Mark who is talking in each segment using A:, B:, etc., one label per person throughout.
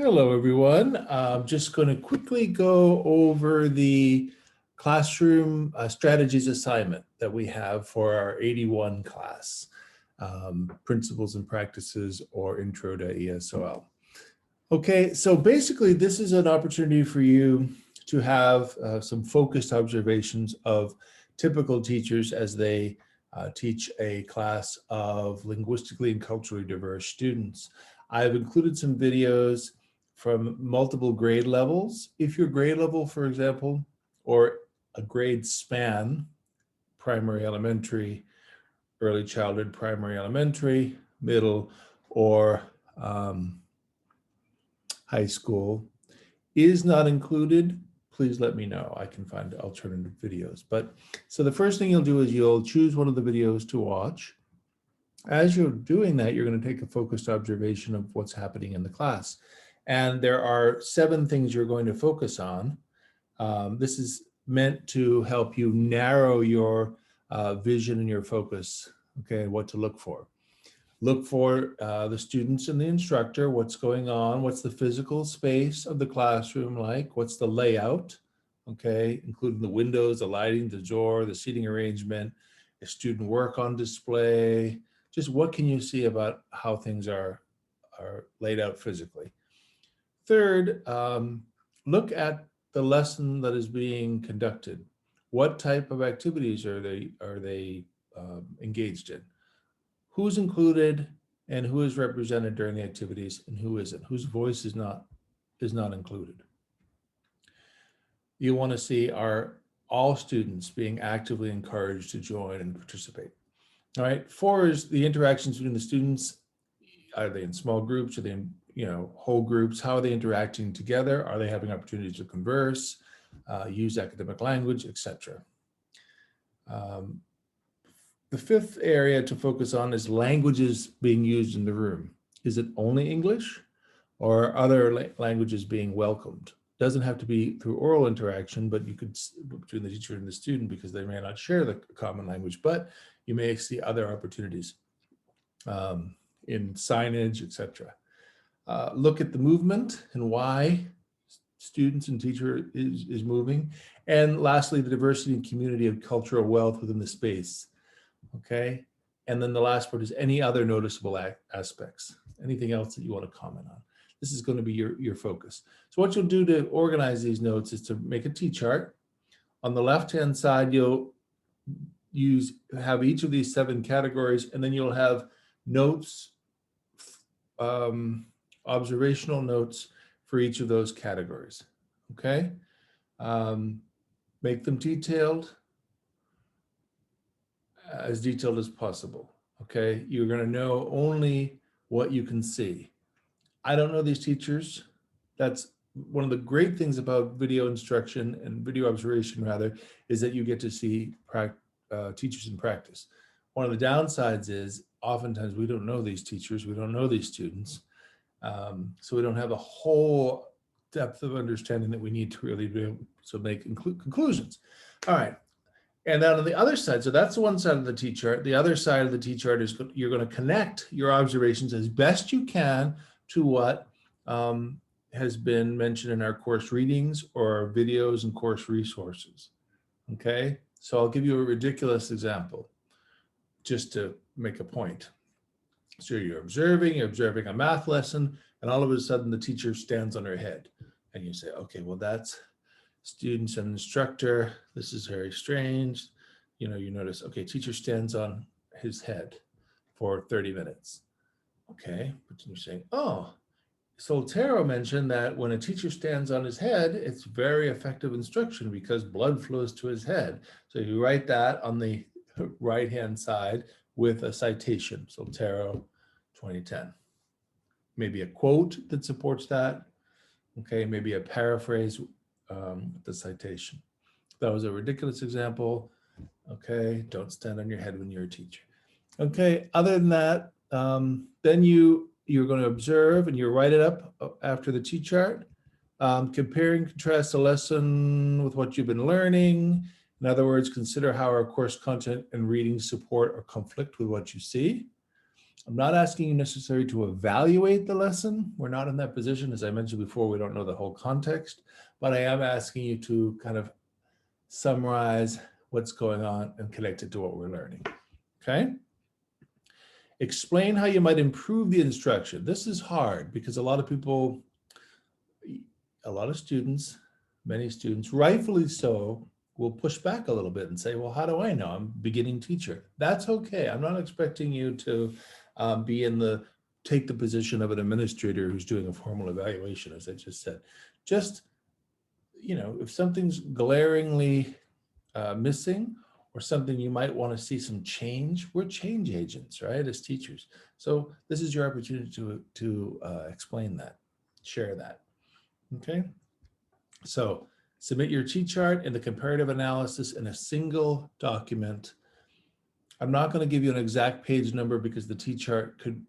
A: Hello, everyone. I'm just going to quickly go over the classroom strategies assignment that we have for our 81 class, Principles and Practices or Intro to ESOL. Okay, so basically this is an opportunity for you to have some focused observations of typical teachers as they teach a class of linguistically and culturally diverse students. I've included some videos from multiple grade levels. If your grade level, for example, or a grade span, primary, elementary, early childhood, primary, elementary, middle, or high school is not included, please let me know. I can find alternative videos. But so the first thing you'll do is you'll choose one of the videos to watch. As you're doing that, you're going to take a focused observation of what's happening in the class. And there are 7 things you're going to focus on. This is meant to help you narrow your vision and your focus, okay, what to look for. Look for the students and the instructor, what's going on, what's the physical space of the classroom like, what's the layout, okay, including the windows, the lighting, the door, the seating arrangement, is student work on display, just what can you see about how things are laid out physically. Third, look at the lesson that is being conducted. What type of activities are they engaged in? Who's included and who is represented during the activities and who isn't? Whose voice is not included? You want to see are all students being actively encouraged to join and participate. All right. 4 is the interactions between the students. Are they in small groups? Are they in whole groups? How are they interacting together? Are they having opportunities to converse, use academic language, etc.? The 5th area to focus on is languages being used in the room. Is it only English or are other languages being welcomed? Doesn't have to be through oral interaction, but you could, between the teacher and the student, because they may not share the common language, but you may see other opportunities in signage, etc. Look at the movement and why students and teacher is moving. And lastly, the diversity and community of cultural wealth within the space. Okay. And then the last part is any other noticeable aspects, anything else that you want to comment on. This is going to be your focus. So what you'll do to organize these notes is to make a T-chart. On the left-hand side, you'll have each of these 7 categories, and then you'll have notes, observational notes for each of those categories. Okay. Make them as detailed as possible. Okay. You're going to know only what you can see. I don't know these teachers. That's one of the great things about video instruction and video observation rather, is that you get to see teachers in practice. One of the downsides is oftentimes we don't know these teachers. We don't know these students. So we don't have a whole depth of understanding that we need to really do so make conclusions. All right. And then on the other side, so that's one side of the T-chart. The other side of the T-chart is you're going to connect your observations as best you can to what has been mentioned in our course readings or our videos and course resources. Okay. So I'll give you a ridiculous example just to make a point. So you're observing a math lesson, and all of a sudden the teacher stands on her head. And you say, okay, well, that's students and instructor. This is very strange. You notice, okay, teacher stands on his head for 30 minutes. Okay, but you're saying, oh, Soltero mentioned that when a teacher stands on his head, it's very effective instruction because blood flows to his head. So you write that on the right-hand side with a citation, Soltero 2010. Maybe a quote that supports that. Okay, maybe a paraphrase with the citation. That was a ridiculous example. Okay, don't stand on your head when you're a teacher. Okay, other than that, then you're going to observe and you write it up after the T-chart. Compare and contrast the lesson with what you've been learning. In other words, consider how our course content and reading support or conflict with what you see. I'm not asking you necessarily to evaluate the lesson. We're not in that position. As I mentioned before, we don't know the whole context, but I am asking you to kind of summarize what's going on and connect it to what we're learning, okay? Explain how you might improve the instruction. This is hard because a lot of people, a lot of students, many students, rightfully so, will push back a little bit and say, well, how do I know? I'm a beginning teacher. That's okay. I'm not expecting you to take the position of an administrator who's doing a formal evaluation, as I just said. Just, if something's glaringly missing or something you might want to see some change, we're change agents, right, as teachers. So this is your opportunity to explain that, share that, okay? So submit your T-chart and the comparative analysis in a single document. I'm not going to give you an exact page number because the T-chart could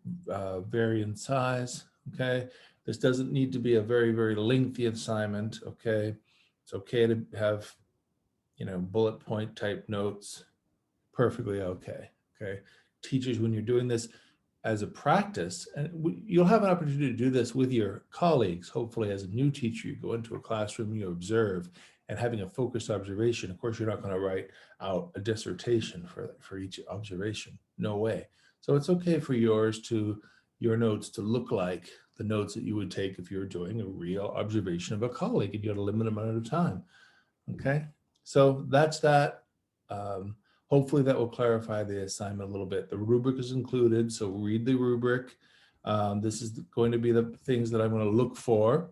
A: vary in size, okay? This doesn't need to be a very, very lengthy assignment, okay? It's okay to have, bullet point type notes, perfectly okay, okay? Teachers, when you're doing this as a practice, and you'll have an opportunity to do this with your colleagues, hopefully as a new teacher, you go into a classroom, you observe, and having a focused observation. Of course, you're not going to write out a dissertation for each observation. No way. So it's okay for your notes to look like the notes that you would take if you were doing a real observation of a colleague and you had a limited amount of time. Okay, so that's that. Hopefully that will clarify the assignment a little bit. The rubric is included, so read the rubric. This is going to be the things that I'm going to look for.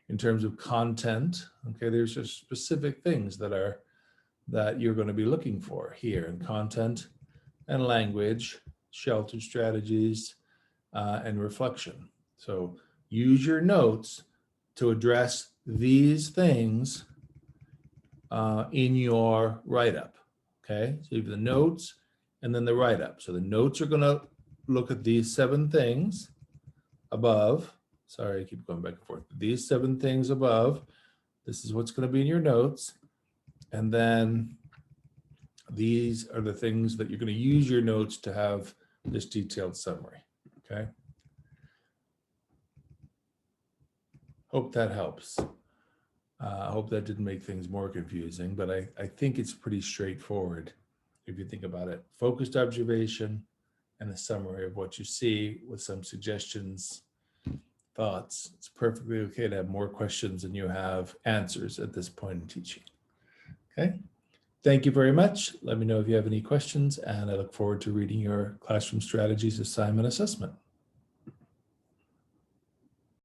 A: In terms of content, okay, there's just specific things that you're going to be looking for here in content and language, sheltered strategies, and reflection. So use your notes to address these things in your write-up, okay? So you have the notes and then the write-up. So the notes are going to look at these 7 things above. Sorry, I keep going back and forth. These 7 things above, this is what's going to be in your notes. And then these are the things that you're going to use your notes to have this detailed summary, okay? Hope that helps. I hope that didn't make things more confusing, but I think it's pretty straightforward if you think about it. Focused observation and a summary of what you see with some suggestions, thoughts. It's perfectly okay to have more questions than you have answers at this point in teaching. Okay, thank you very much. Let me know if you have any questions, and I look forward to reading your classroom strategies assignment assessment.